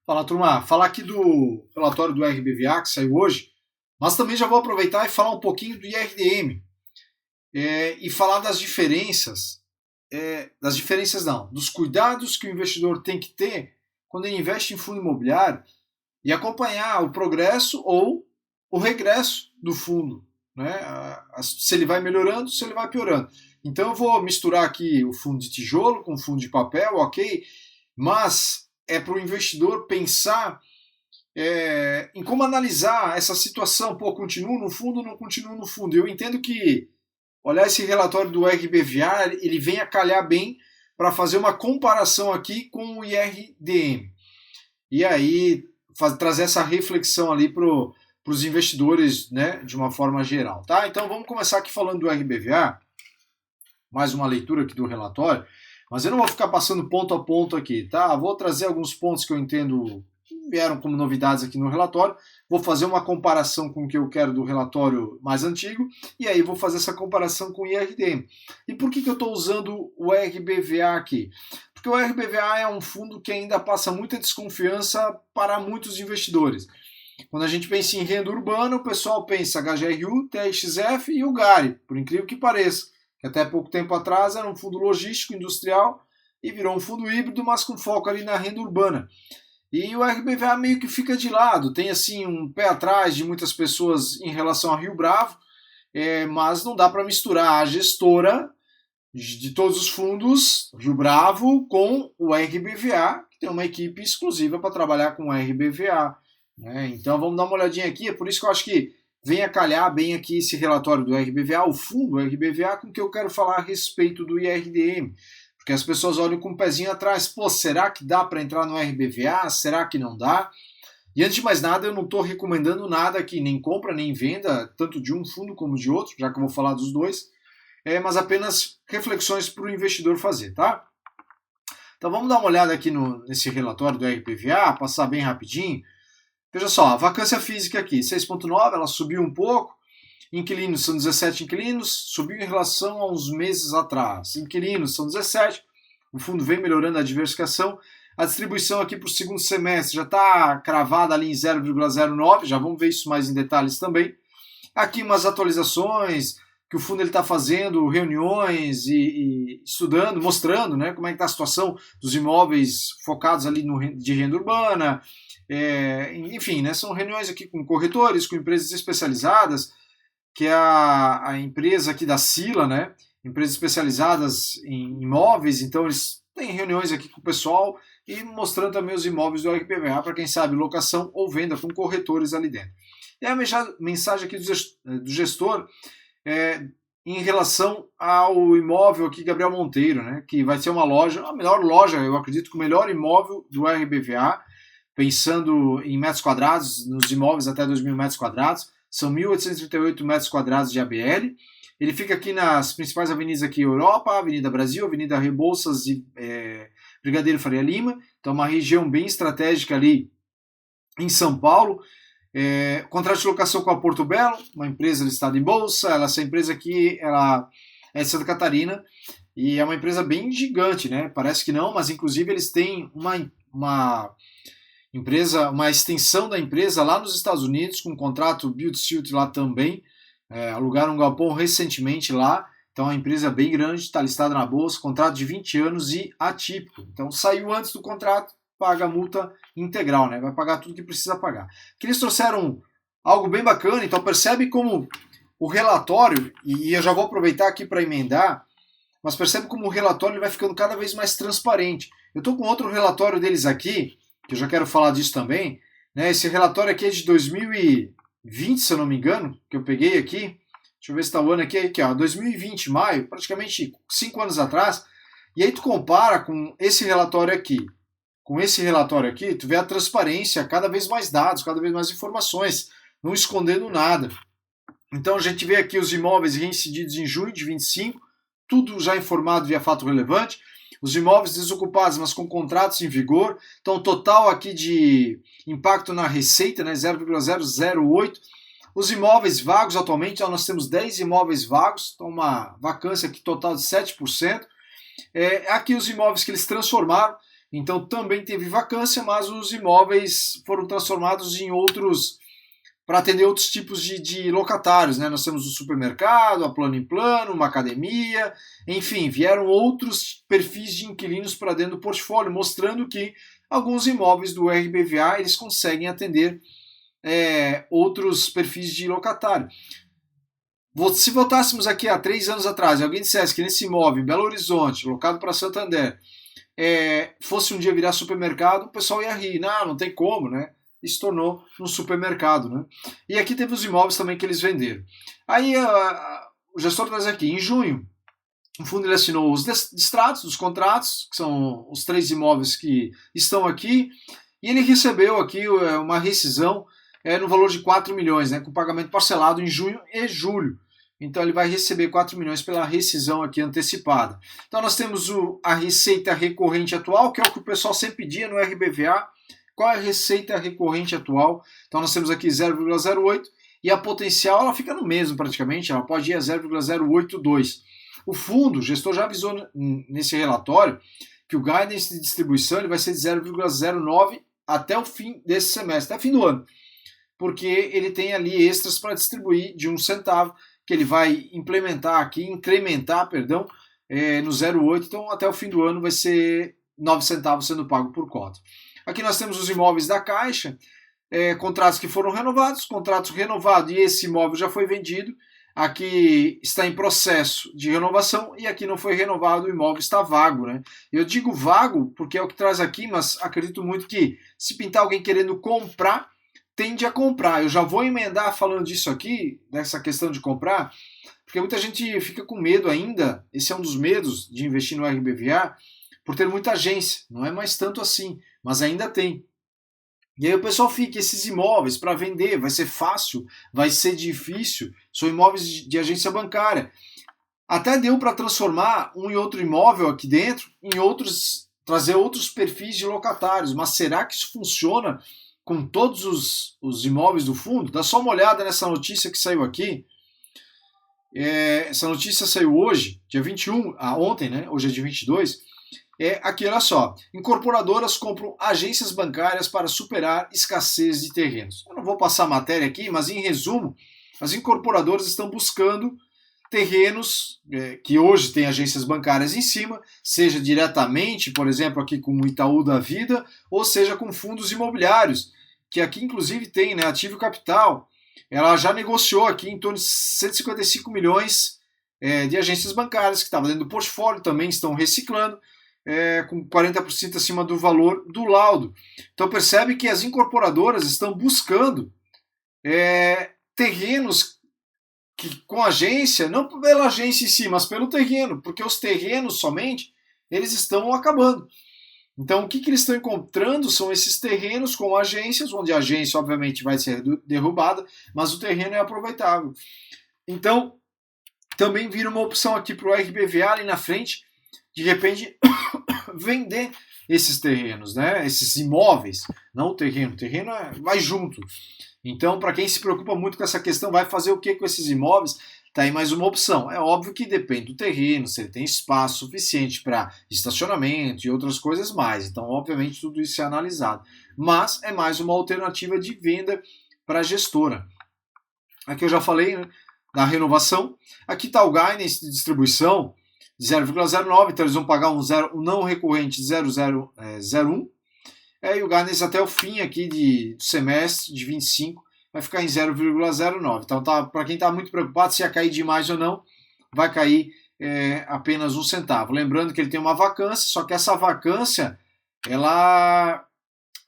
Fala, turma. Falar aqui do relatório do RBVA que saiu hoje, mas também já vou aproveitar e falar um pouquinho do IRDM e falar das diferenças não, dos cuidados que o investidor tem que ter quando ele investe em fundo imobiliário e acompanhar o progresso ou o regresso do fundo, né? Se ele vai melhorando, se ele vai piorando. Então eu vou misturar aqui o fundo de tijolo com o fundo de papel, ok? Mas é para o investidor pensar em como analisar essa situação. Pô, continuo no fundo ou não continuo no fundo? Eu entendo que olhar esse relatório do RBVA, ele vem a calhar bem para fazer uma comparação aqui com o IRDM. E aí trazer essa reflexão ali para os investidores, né, de uma forma geral. Tá? Então vamos começar aqui falando do RBVA, mais uma leitura aqui do relatório, mas eu não vou ficar passando ponto a ponto aqui, tá? Vou trazer alguns pontos que eu entendo vieram como novidades aqui no relatório, vou fazer uma comparação com o que eu quero do relatório mais antigo, e aí vou fazer essa comparação com o IRDM. E por que eu estou usando o RBVA aqui? Porque o RBVA é um fundo que ainda passa muita desconfiança para muitos investidores. Quando a gente pensa em renda urbana, o pessoal pensa HGRU, TRXF e o GARI, por incrível que pareça. Que até pouco tempo atrás era um fundo logístico industrial e virou um fundo híbrido, mas com foco ali na renda urbana. E o RBVA meio que fica de lado, tem assim um pé atrás de muitas pessoas em relação a Rio Bravo, mas não dá para misturar a gestora de todos os fundos Rio Bravo com o RBVA, que tem uma equipe exclusiva para trabalhar com o RBVA. Né? Então vamos dar uma olhadinha aqui, é por isso que eu acho que vem a calhar bem aqui esse relatório do RBVA, o fundo RBVA, com que eu quero falar a respeito do IRDM. Porque as pessoas olham com o pezinho atrás, pô, será que dá para entrar no RBVA? Será que não dá? E antes de mais nada, eu não estou recomendando nada aqui, nem compra, nem venda, tanto de um fundo como de outro, já que eu vou falar dos dois, mas apenas reflexões para o investidor fazer, tá? Então vamos dar uma olhada aqui nesse relatório do RBVA, passar bem rapidinho. Veja só, a vacância física aqui, 6,9, ela subiu um pouco. Inquilinos são 17 inquilinos, subiu em relação a uns meses atrás. Inquilinos são 17, o fundo vem melhorando a diversificação. A distribuição aqui para o segundo semestre já está cravada ali em 0,09, já vamos ver isso mais em detalhes também. Aqui umas atualizações que o fundo está fazendo, reuniões e estudando, mostrando, né, como é que está a situação dos imóveis focados ali de renda urbana. Enfim, né, são reuniões aqui com corretores, com empresas especializadas, que é a empresa aqui da Sila, né? Empresas especializadas em imóveis, então eles têm reuniões aqui com o pessoal e mostrando também os imóveis do RBVA para quem sabe locação ou venda com corretores ali dentro. E a mensagem aqui do gestor em relação ao imóvel aqui Gabriel Monteiro, né? Que vai ser uma loja, a melhor loja, eu acredito que o melhor imóvel do RBVA, pensando em metros quadrados, nos imóveis até 2.000 metros quadrados. São 1.838 metros quadrados de ABL. Ele fica aqui nas principais avenidas aqui, Europa, Avenida Brasil, Avenida Rebouças e Brigadeiro Faria Lima. Então, uma região bem estratégica ali em São Paulo. Contrato de locação com a Porto Belo, uma empresa listada em bolsa. Essa empresa aqui ela é de Santa Catarina e é uma empresa bem gigante, né? Parece que não, mas inclusive eles têm uma extensão da empresa lá nos Estados Unidos, com um contrato build-to-suit lá também, alugaram um galpão recentemente lá, então é uma empresa bem grande, está listada na bolsa, contrato de 20 anos e atípico, então saiu antes do contrato, paga a multa integral, né? Vai pagar tudo que precisa pagar. Aqui eles trouxeram algo bem bacana, então percebe como o relatório, e eu já vou aproveitar aqui para emendar, mas percebe como o relatório ele vai ficando cada vez mais transparente. Eu estou com outro relatório deles aqui, que eu já quero falar disso também, né? Esse relatório aqui é de 2020, se eu não me engano, que eu peguei aqui. Deixa eu ver se está o ano aqui, ó, 2020, maio, praticamente 5 anos atrás. E aí tu compara com esse relatório aqui. Com esse relatório aqui, tu vê a transparência, cada vez mais dados, cada vez mais informações, não escondendo nada. Então a gente vê aqui os imóveis reincididos em junho de 25, tudo já informado via fato relevante. Os imóveis desocupados, mas com contratos em vigor. Então, o total aqui de impacto na receita, né, 0,008. Os imóveis vagos atualmente, então nós temos 10 imóveis vagos, então uma vacância aqui total de 7%. Aqui os imóveis que eles transformaram, então também teve vacância, mas os imóveis foram transformados em outros, para atender outros tipos de locatários, né? Nós temos o supermercado, a plano em plano, uma academia, enfim, vieram outros perfis de inquilinos para dentro do portfólio, mostrando que alguns imóveis do RBVA eles conseguem atender outros perfis de locatário. Se voltássemos aqui há 3 anos atrás e alguém dissesse que nesse imóvel em Belo Horizonte, locado para Santander, fosse um dia virar supermercado, o pessoal ia rir. Não tem como, né? E se tornou um supermercado, né? E aqui teve os imóveis também que eles venderam. Aí o gestor traz aqui, em junho, o fundo ele assinou os distratos dos contratos, que são os 3 imóveis que estão aqui, e ele recebeu aqui uma rescisão no valor de 4 milhões, né, com pagamento parcelado em junho e julho. Então ele vai receber 4 milhões pela rescisão aqui antecipada. Então nós temos a receita recorrente atual, que é o que o pessoal sempre pedia no RBVA. Qual é a receita recorrente atual? Então nós temos aqui 0,08 e a potencial ela fica no mesmo praticamente, ela pode ir a 0,082. O fundo, o gestor já avisou nesse relatório que o guidance de distribuição ele vai ser de 0,09 até o fim desse semestre, até o fim do ano, porque ele tem ali extras para distribuir de 1 centavo, que ele vai incrementar no 0,8, então até o fim do ano vai ser 9 centavos sendo pago por cota. Aqui nós temos os imóveis da Caixa, contratos que foram renovados, contratos renovados e esse imóvel já foi vendido, aqui está em processo de renovação e aqui não foi renovado, o imóvel está vago, né? Eu digo vago porque é o que traz aqui, mas acredito muito que se pintar alguém querendo comprar, tende a comprar. Eu já vou emendar falando disso aqui, dessa questão de comprar, porque muita gente fica com medo ainda, esse é um dos medos de investir no RBVA, por ter muita agência, não é mais tanto assim, mas ainda tem. E aí o pessoal fica, esses imóveis para vender, vai ser fácil, vai ser difícil, são imóveis de agência bancária. Até deu para transformar um e outro imóvel aqui dentro em outros, trazer outros perfis de locatários, mas será que isso funciona com todos os imóveis do fundo? Dá só uma olhada nessa notícia que saiu aqui. Essa notícia saiu hoje, dia 21, ontem, né? Hoje é dia 22. Aqui, olha só. Incorporadoras compram agências bancárias para superar escassez de terrenos. Eu não vou passar a matéria aqui, mas em resumo, as incorporadoras estão buscando terrenos que hoje têm agências bancárias em cima, seja diretamente, por exemplo, aqui com o Itaú da vida, ou seja com fundos imobiliários, que aqui inclusive tem, né, Ativo Capital, ela já negociou aqui em torno de 155 milhões de agências bancárias que estavam dentro do portfólio, também estão reciclando, com 40% acima do valor do laudo. Então percebe que as incorporadoras estão buscando terrenos com agência, não pela agência em si, mas pelo terreno, porque os terrenos somente, eles estão acabando. Então, o que eles estão encontrando são esses terrenos com agências, onde a agência, obviamente, vai ser derrubada, mas o terreno é aproveitável. Então, também vira uma opção aqui para o RBVA ali na frente, de repente, vender esses terrenos, né? Esses imóveis, não o terreno vai junto. Então, para quem se preocupa muito com essa questão, vai fazer o que com esses imóveis? Tá aí mais uma opção. É óbvio que depende do terreno, se ele tem espaço suficiente para estacionamento e outras coisas mais. Então, obviamente, tudo isso é analisado. Mas é mais uma alternativa de venda para a gestora. Aqui eu já falei, né, da renovação. Aqui está o guidance de distribuição de 0,09, então eles vão pagar um não recorrente de 0,001. E o guidance até o fim aqui do semestre de 25 vai ficar em 0,09. Então, para quem está muito preocupado se ia cair demais ou não, vai cair apenas 1 centavo. Lembrando que ele tem uma vacância, só que essa vacância, ela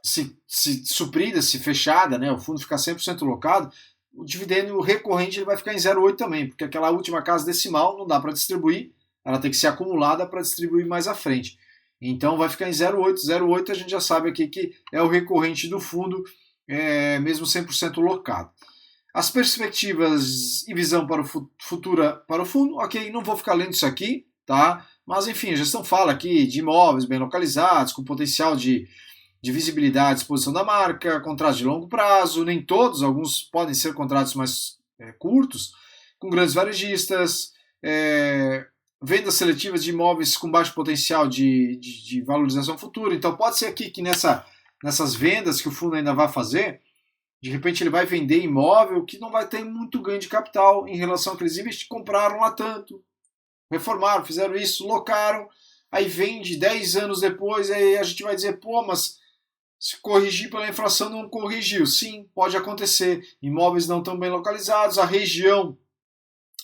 se suprida, se fechada, né, o fundo ficar 100% locado, o dividendo recorrente ele vai ficar em 0,8 também, porque aquela última casa decimal não dá para distribuir, ela tem que ser acumulada para distribuir mais à frente. Então vai ficar em 0,8. 0,8 a gente já sabe aqui que é o recorrente do fundo, mesmo 100% locado. As perspectivas e visão para o futura para o fundo, ok, não vou ficar lendo isso aqui, tá? Mas enfim, a gestão fala aqui de imóveis bem localizados, com potencial de visibilidade e exposição da marca, contratos de longo prazo, nem todos, alguns podem ser contratos mais curtos, com grandes varejistas, vendas seletivas de imóveis com baixo potencial de valorização futura. Então pode ser aqui que nessas vendas que o fundo ainda vai fazer, de repente ele vai vender imóvel que não vai ter muito ganho de capital em relação àqueles investidores que compraram lá tanto, reformaram, fizeram isso, locaram, aí vende 10 anos depois, aí a gente vai dizer, pô, mas se corrigir pela inflação não corrigiu. Sim, pode acontecer. Imóveis não tão bem localizados, a região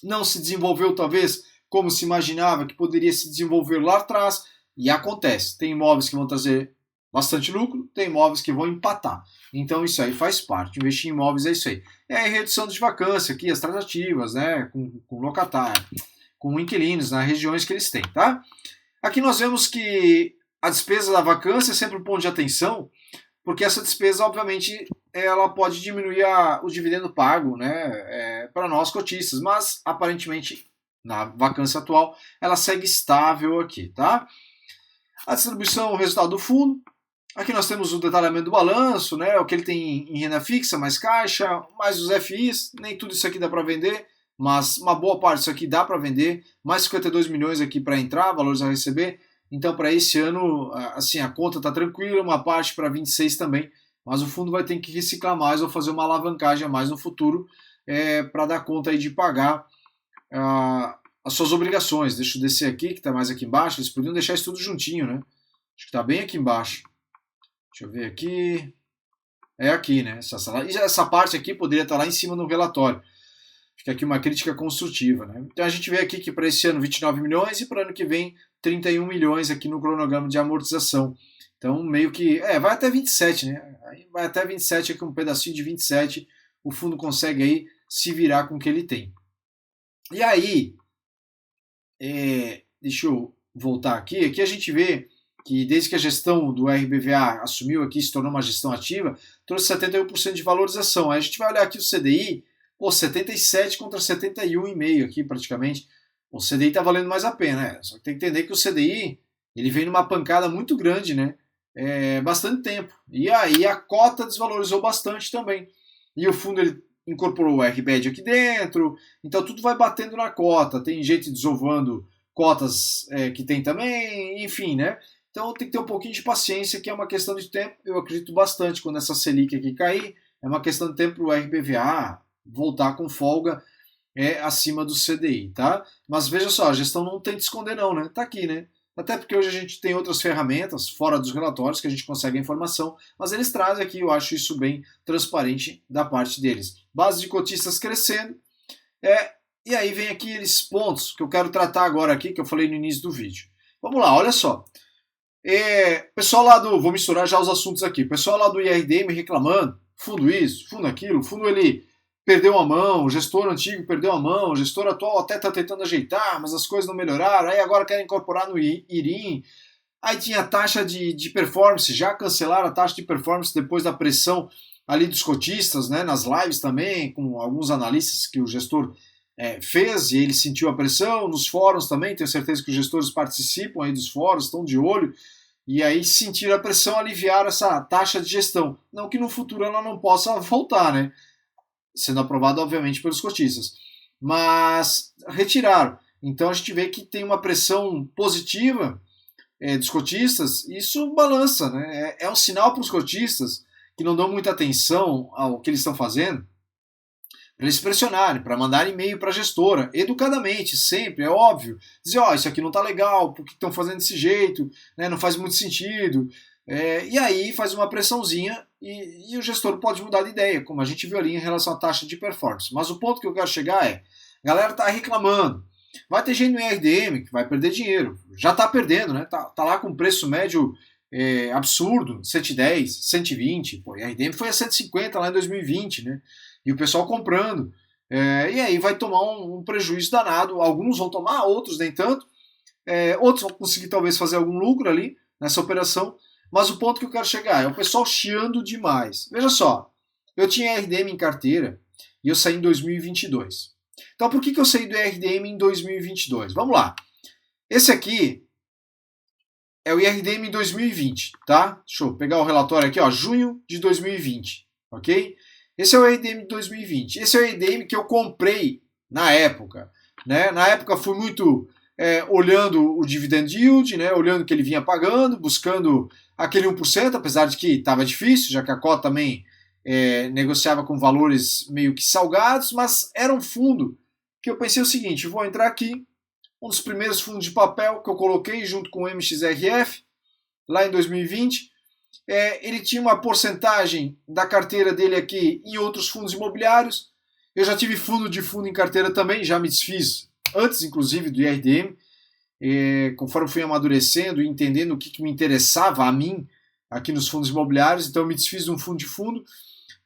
não se desenvolveu talvez como se imaginava que poderia se desenvolver lá atrás, e acontece. Tem imóveis que vão trazer bastante lucro, tem imóveis que vão empatar. Então isso aí faz parte. Investir em imóveis é isso aí. É a redução de vacância aqui, as tratativas, né, com locatário, com inquilinos nas regiões que eles têm, tá? Aqui nós vemos que a despesa da vacância é sempre um ponto de atenção, porque essa despesa, obviamente, ela pode diminuir o dividendo pago, né, para nós cotistas, mas aparentemente na vacância atual ela segue estável aqui, tá? A distribuição, o resultado do fundo. Aqui nós temos o detalhamento do balanço, né, o que ele tem em renda fixa, mais caixa, mais os FIs, nem tudo isso aqui dá para vender, mas uma boa parte disso aqui dá para vender, mais 52 milhões aqui para entrar, valores a receber. Então, para esse ano, assim, a conta está tranquila, uma parte para 26 também, mas o fundo vai ter que reciclar mais ou fazer uma alavancagem a mais no futuro para dar conta aí de pagar as suas obrigações. Deixa eu descer aqui, que está mais aqui embaixo. Eles podiam deixar isso tudo juntinho, né? Acho que está bem aqui embaixo. Deixa eu ver aqui. É aqui, né? Essa parte aqui poderia estar lá em cima no relatório. Fica aqui uma crítica construtiva, né? Então a gente vê aqui que para esse ano 29 milhões e para o ano que vem 31 milhões aqui no cronograma de amortização. Então meio que, vai até 27, né? Aí vai até 27 aqui, um pedacinho de 27, o fundo consegue aí se virar com o que ele tem. E aí, deixa eu voltar aqui, aqui a gente vê que desde que a gestão do RBVA assumiu aqui, se tornou uma gestão ativa, trouxe 71% de valorização. Aí a gente vai olhar aqui o CDI, 77 contra 71,5 aqui praticamente. O CDI está valendo mais a pena, né? Só que tem que entender que o CDI ele vem numa pancada muito grande, né? Bastante tempo. E aí a cota desvalorizou bastante também. E o fundo ele incorporou o RBED aqui dentro, então tudo vai batendo na cota. Tem gente desovando cotas que tem também, enfim, né? Então tem que ter um pouquinho de paciência, que é uma questão de tempo. Eu acredito bastante quando essa Selic aqui cair, é uma questão de tempo para o RBVA voltar com folga acima do CDI, tá? Mas veja só, a gestão não tem de esconder não, né? Tá aqui, né? Até porque hoje a gente tem outras ferramentas, fora dos relatórios, que a gente consegue a informação, mas eles trazem aqui, eu acho isso bem transparente da parte deles. Base de cotistas crescendo, e aí vem aqui eles pontos que eu quero tratar agora aqui, que eu falei no início do vídeo. Vamos lá, olha só. Pessoal lá vou misturar já os assuntos aqui, pessoal lá do IRDM reclamando, fundo isso, fundo aquilo, fundo ele perdeu a mão, o gestor antigo perdeu a mão, o gestor atual até está tentando ajeitar, mas as coisas não melhoraram, aí agora querem incorporar no IRIM. Aí tinha a taxa de performance, já cancelaram a taxa de performance depois da pressão ali dos cotistas, né, nas lives também, com alguns analistas que o gestor fez e ele sentiu a pressão, nos fóruns também, tenho certeza que os gestores participam aí dos fóruns, estão de olho, e aí sentiram a pressão, aliviaram essa taxa de gestão. Não que no futuro ela não possa voltar, né? Sendo aprovado, obviamente, pelos cotistas. Mas retiraram. Então a gente vê que tem uma pressão positiva dos cotistas, e isso balança, né? É um sinal para os cotistas que não dão muita atenção ao que eles estão fazendo, para eles pressionarem, para mandar e-mail para a gestora, educadamente, sempre, é óbvio. Dizer, isso aqui não está legal, por que estão fazendo desse jeito, né? Não faz muito sentido. E aí faz uma pressãozinha e o gestor pode mudar de ideia, como a gente viu ali em relação à taxa de performance. Mas o ponto que eu quero chegar a galera está reclamando. Vai ter gente no IRDM que vai perder dinheiro. Já está perdendo, né? Tá lá com preço médio absurdo, 110, 120. Pô, IRDM foi a 150 lá em 2020, né? E o pessoal comprando. E aí vai tomar um prejuízo danado. Alguns vão tomar, outros nem tanto. Outros vão conseguir talvez fazer algum lucro ali nessa operação. Mas o ponto que eu quero chegar é o pessoal chiando demais. Veja só, eu tinha RDM em carteira e eu saí em 2022. Então por que eu saí do RDM em 2022? Vamos lá. Esse aqui é o IRDM em 2020, tá? Deixa eu pegar o relatório aqui, ó, junho de 2020, ok? Esse é o IRDM de 2020. Esse é o IRDM que eu comprei na época, né? Na época fui muito olhando o dividend yield, né, olhando o que ele vinha pagando, buscando aquele 1%, apesar de que estava difícil, já que a cota também negociava com valores meio que salgados, mas era um fundo que eu pensei o seguinte, vou entrar aqui, um dos primeiros fundos de papel que eu coloquei junto com o MXRF, lá em 2020, ele tinha uma porcentagem da carteira dele aqui em outros fundos imobiliários. Eu já tive fundo em carteira também, já me desfiz antes, inclusive, do IRDM, conforme fui amadurecendo e entendendo o que me interessava a mim aqui nos fundos imobiliários, então eu me desfiz de um fundo,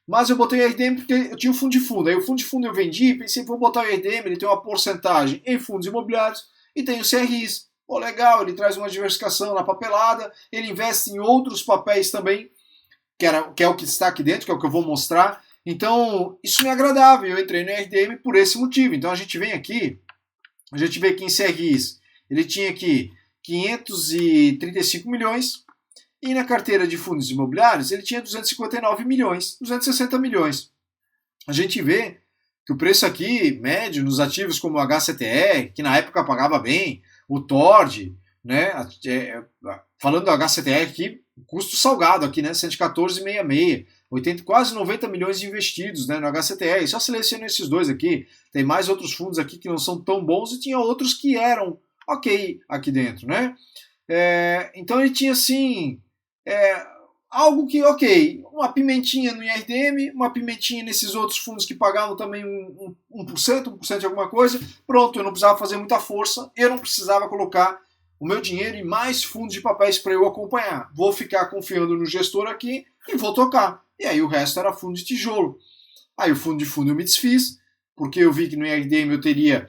mas eu botei o IRDM porque eu tinha um fundo de fundo, aí o fundo de fundo eu vendi, pensei, vou botar o IRDM, ele tem uma porcentagem em fundos imobiliários e tem o CRIs. Pô, legal, ele traz uma diversificação na papelada, ele investe em outros papéis também, que é o que está aqui dentro, que é o que eu vou mostrar. Então, isso me agradava, eu entrei no RDM por esse motivo. Então, a gente vem aqui, a gente vê aqui em CRIs, ele tinha aqui 535 milhões, e na carteira de fundos imobiliários ele tinha 259 milhões, 260 milhões. A gente vê que o preço aqui, médio, nos ativos como o HCTR, que na época pagava bem, o TORD, né? Falando do HCTR aqui, custo salgado aqui, né? 114,66, quase 90 milhões de investidos, né, no HCTR. Só seleciono esses dois aqui. Tem mais outros fundos aqui que não são tão bons e tinha outros que eram ok aqui dentro, né? Então ele tinha assim algo que, ok, uma pimentinha no IRDM, uma pimentinha nesses outros fundos que pagavam também 1% de alguma coisa, pronto, eu não precisava fazer muita força, eu não precisava colocar o meu dinheiro em mais fundos de papéis para eu acompanhar. Vou ficar confiando no gestor aqui e vou tocar. E aí o resto era fundo de tijolo. Aí o fundo de fundo eu me desfiz, porque eu vi que no IRDM eu teria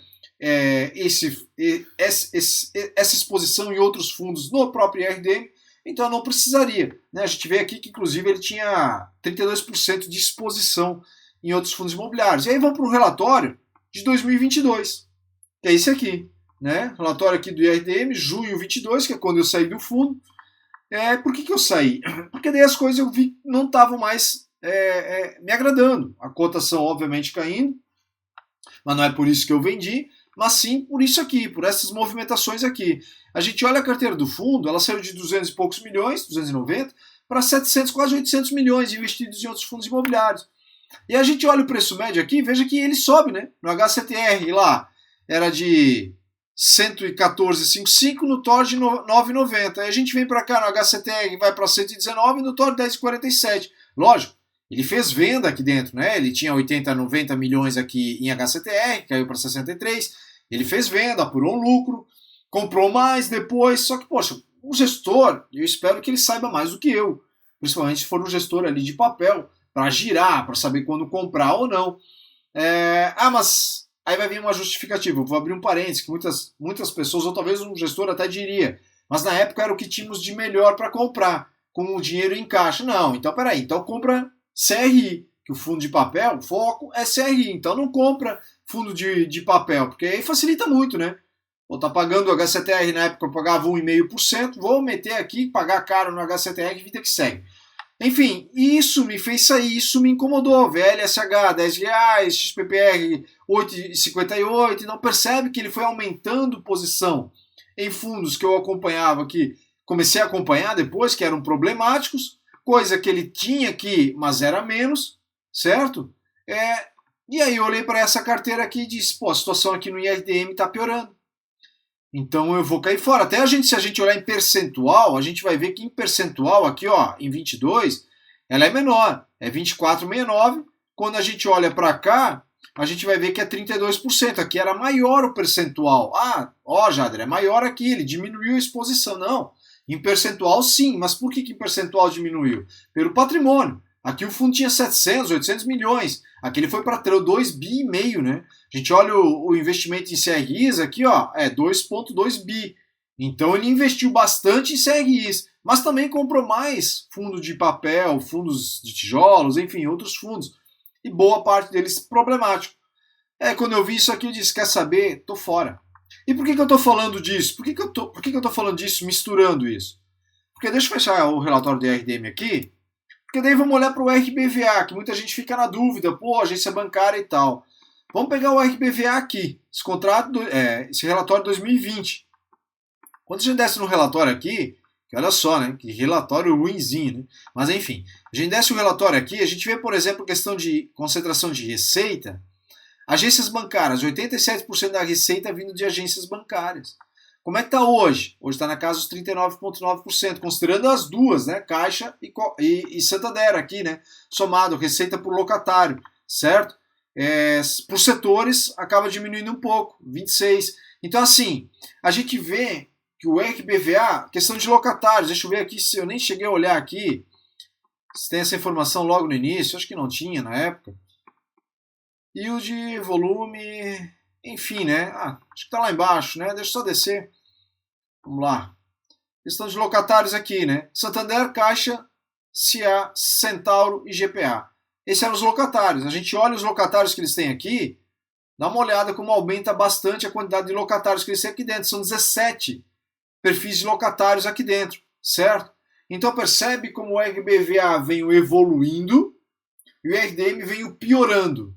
essa exposição em outros fundos no próprio IRDM, então eu não precisaria. Né? A gente vê aqui que, inclusive, ele tinha 32% de exposição em outros fundos imobiliários. E aí vamos para o relatório de 2022, que é esse aqui. Né? Relatório aqui do IRDM, junho 22, que é quando eu saí do fundo. Por que eu saí? Porque daí as coisas eu vi que não estavam mais me agradando. A cotação, obviamente, caindo, mas não é por isso que eu vendi, mas sim por isso aqui, por essas movimentações aqui. A gente olha a carteira do fundo, ela saiu de 200 e poucos milhões, 290, para 700, quase 800 milhões investidos em outros fundos imobiliários. E a gente olha o preço médio aqui, veja que ele sobe, né? No HCTR lá era de 114,55, no TOR de 9,90. Aí a gente vem para cá no HCTR, vai para 119, no TOR 10,47. Lógico, ele fez venda aqui dentro, né? Ele tinha 80, 90 milhões aqui em HCTR, caiu para 63. Ele fez venda, apurou um lucro, comprou mais depois. Só que, poxa, o gestor, eu espero que ele saiba mais do que eu. Principalmente se for um gestor ali de papel, para girar, para saber quando comprar ou não. Mas aí vai vir uma justificativa. Eu vou abrir um parênteses, que muitas pessoas, ou talvez um gestor até diria, mas na época era o que tínhamos de melhor para comprar, com o dinheiro em caixa. Não, então peraí, então compra CRI, que o fundo de papel, o foco é CRI, então não compra fundo de papel, porque aí facilita muito, né? Vou estar pagando o HCTR, na época eu pagava 1,5%, vou meter aqui, pagar caro no HCTR e vida que segue. Enfim, isso me fez sair, isso me incomodou. VLSH, R$10, XPPR 8,58, não percebe que ele foi aumentando posição em fundos que eu acompanhava, que comecei a acompanhar depois, que eram problemáticos, coisa que ele tinha aqui, mas era menos, certo? E aí eu olhei para essa carteira aqui e disse, pô, a situação aqui no IRDM está piorando. Então eu vou cair fora. Até se a gente olhar em percentual, a gente vai ver que em percentual aqui, ó, em 22, ela é menor, é 24,69. Quando a gente olha para cá, a gente vai ver que é 32%. Aqui era maior o percentual. Jader, é maior aqui, ele diminuiu a exposição. Não, em percentual sim, mas por que em percentual diminuiu? Pelo patrimônio. Aqui o fundo tinha 700, 800 milhões. Aqui ele foi para 2,5 bi, né? A gente olha o investimento em CRIs aqui, ó, 2,2 bi. Então ele investiu bastante em CRIs, mas também comprou mais fundo de papel, fundos de tijolos, enfim, outros fundos. E boa parte deles problemático. Quando eu vi isso aqui, eu disse, quer saber? Tô fora. E por que eu tô falando disso? Por que eu tô falando disso, misturando isso? Porque deixa eu fechar o relatório do RDM aqui, porque daí vamos olhar para o RBVA, que muita gente fica na dúvida, pô, agência bancária e tal. Vamos pegar o RBVA aqui, esse relatório 2020. Quando a gente desce no relatório aqui, que olha só, né? Que relatório ruinzinho, né? Mas enfim, a gente desce o relatório aqui, a gente vê, por exemplo, questão de concentração de receita. Agências bancárias, 87% da receita vindo de agências bancárias. Como é que está hoje? Hoje está na casa dos 39,9%, considerando as duas, né? Caixa e Santander aqui, né? Somado, receita por locatário, certo? Por setores, acaba diminuindo um pouco, 26%. Então, assim, a gente vê que o RBVA, questão de locatários, deixa eu ver aqui se eu nem cheguei a olhar aqui, se tem essa informação logo no início, acho que não tinha na época. E o de volume, enfim, né? Acho que está lá embaixo, né? Deixa eu só descer. Vamos lá. Questão de locatários aqui, né? Santander, Caixa, CA, Centauro e GPA. Esses eram os locatários. A gente olha os locatários que eles têm aqui, dá uma olhada como aumenta bastante a quantidade de locatários que eles têm aqui dentro. São 17 perfis de locatários aqui dentro, certo? Então percebe como o RBVA veio evoluindo e o RDM veio piorando.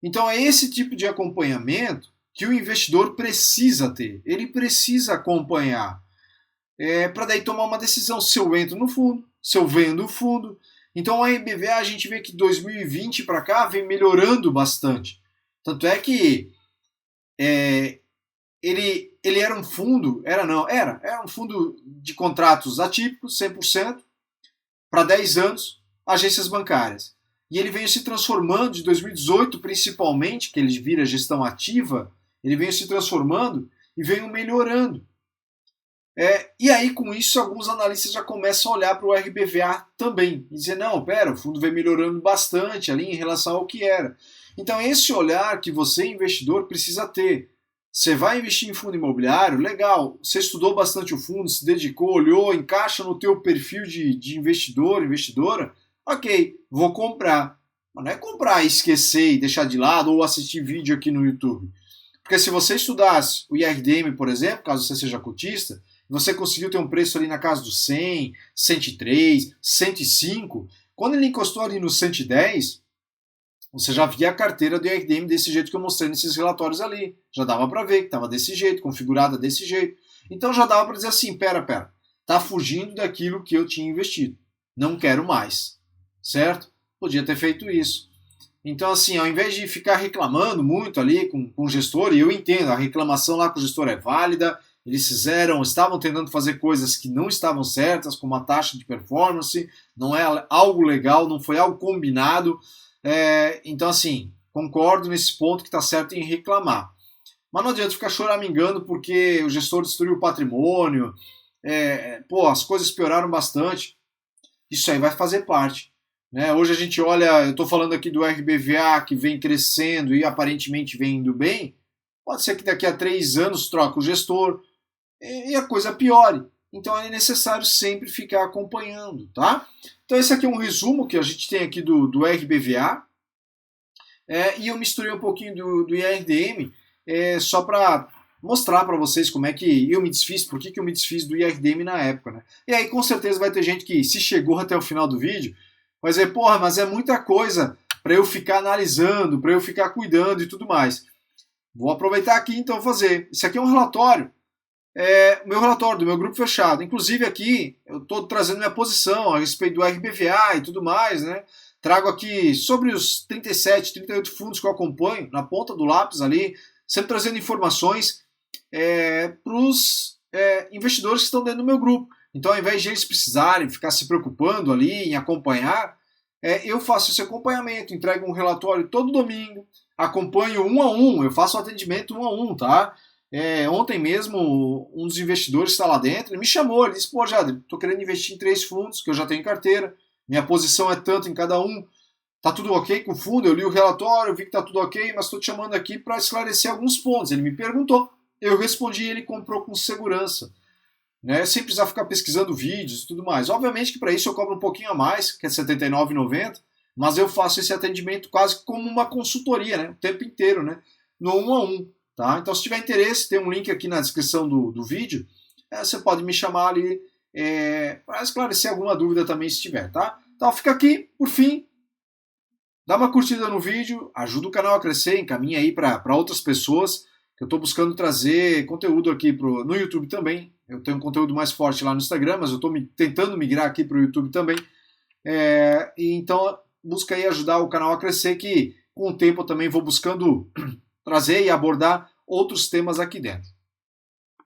Então é esse tipo de acompanhamento que o investidor precisa ter. Ele precisa acompanhar para daí tomar uma decisão se eu entro no fundo, se eu vendo o fundo. Então o RBVA a gente vê que 2020 para cá vem melhorando bastante. Tanto é que ele era um fundo, era um fundo de contratos atípicos, 100%, para 10 anos, agências bancárias. E ele veio se transformando, de 2018 principalmente, que ele vira gestão ativa, ele veio se transformando e veio melhorando. E aí, com isso, alguns analistas já começam a olhar para o RBVA também e dizer, não, pera, o fundo vem melhorando bastante ali em relação ao que era. Então, esse olhar que você, investidor, precisa ter. Você vai investir em fundo imobiliário? Legal. Você estudou bastante o fundo, se dedicou, olhou, encaixa no teu perfil de investidor, investidora? Ok, vou comprar. Mas não é comprar e esquecer e deixar de lado ou assistir vídeo aqui no YouTube. Porque se você estudasse o IRDM, por exemplo, caso você seja cotista, você conseguiu ter um preço ali na casa dos 100, 103, 105, quando ele encostou ali no 110, você já via a carteira do IRDM desse jeito que eu mostrei nesses relatórios ali. Já dava para ver que estava desse jeito, configurada desse jeito. Então já dava para dizer assim, pera, tá fugindo daquilo que eu tinha investido. Não quero mais. Certo? Podia ter feito isso. Então, assim, ao invés de ficar reclamando muito ali com o gestor, e eu entendo, a reclamação lá com o gestor é válida, eles estavam tentando fazer coisas que não estavam certas, como a taxa de performance, não é algo legal, não foi algo combinado. Então, assim, concordo nesse ponto que está certo em reclamar. Mas não adianta ficar choramingando porque o gestor destruiu o patrimônio, as coisas pioraram bastante. Isso aí vai fazer parte. Né? Hoje a gente olha, eu estou falando aqui do RBVA que vem crescendo e aparentemente vem indo bem. Pode ser que daqui a 3 anos troque o gestor e a coisa piore. Então é necessário sempre ficar acompanhando, tá? Então esse aqui é um resumo que a gente tem aqui do RBVA. E eu misturei um pouquinho do IRDM só para mostrar para vocês como é que eu me desfiz, por que eu me desfiz do IRDM na época. Né? E aí com certeza vai ter gente que, se chegou até o final do vídeo, vai dizer, porra, mas é muita coisa para eu ficar analisando, para eu ficar cuidando e tudo mais. Vou aproveitar aqui então e fazer. Esse aqui é um relatório, meu relatório do meu grupo fechado. Inclusive aqui eu estou trazendo minha posição a respeito do RBVA e tudo mais, né? Trago aqui sobre os 37, 38 fundos que eu acompanho, na ponta do lápis ali, sempre trazendo informações para os investidores que estão dentro do meu grupo. Então, ao invés de eles precisarem ficar se preocupando ali em acompanhar, eu faço esse acompanhamento, entrego um relatório todo domingo, acompanho 1 a 1, eu faço um atendimento 1 a 1, tá? Ontem mesmo, um dos investidores está lá dentro, ele me chamou, ele disse, pô, Jadre, estou querendo investir em 3 fundos que eu já tenho em carteira, minha posição é tanto em cada um, tá tudo ok com o fundo? Eu li o relatório, vi que tá tudo ok, mas estou te chamando aqui para esclarecer alguns pontos. Ele me perguntou, eu respondi e ele comprou com segurança. Né, sem precisar ficar pesquisando vídeos e tudo mais. Obviamente que para isso eu cobro um pouquinho a mais, que é R$ 79,90, mas eu faço esse atendimento quase como uma consultoria, né, o tempo inteiro, né, no 1 a 1. Tá? Então, se tiver interesse, tem um link aqui na descrição do vídeo, você pode me chamar ali para esclarecer alguma dúvida também se tiver. Tá? Então, fica aqui, por fim, Dá uma curtida no vídeo, ajuda o canal a crescer, encaminha aí para outras pessoas. Eu estou buscando trazer conteúdo aqui no YouTube também. Eu tenho um conteúdo mais forte lá no Instagram, mas eu estou tentando migrar aqui para o YouTube também. E então busca aí ajudar o canal a crescer, que com o tempo eu também vou buscando trazer e abordar outros temas aqui dentro.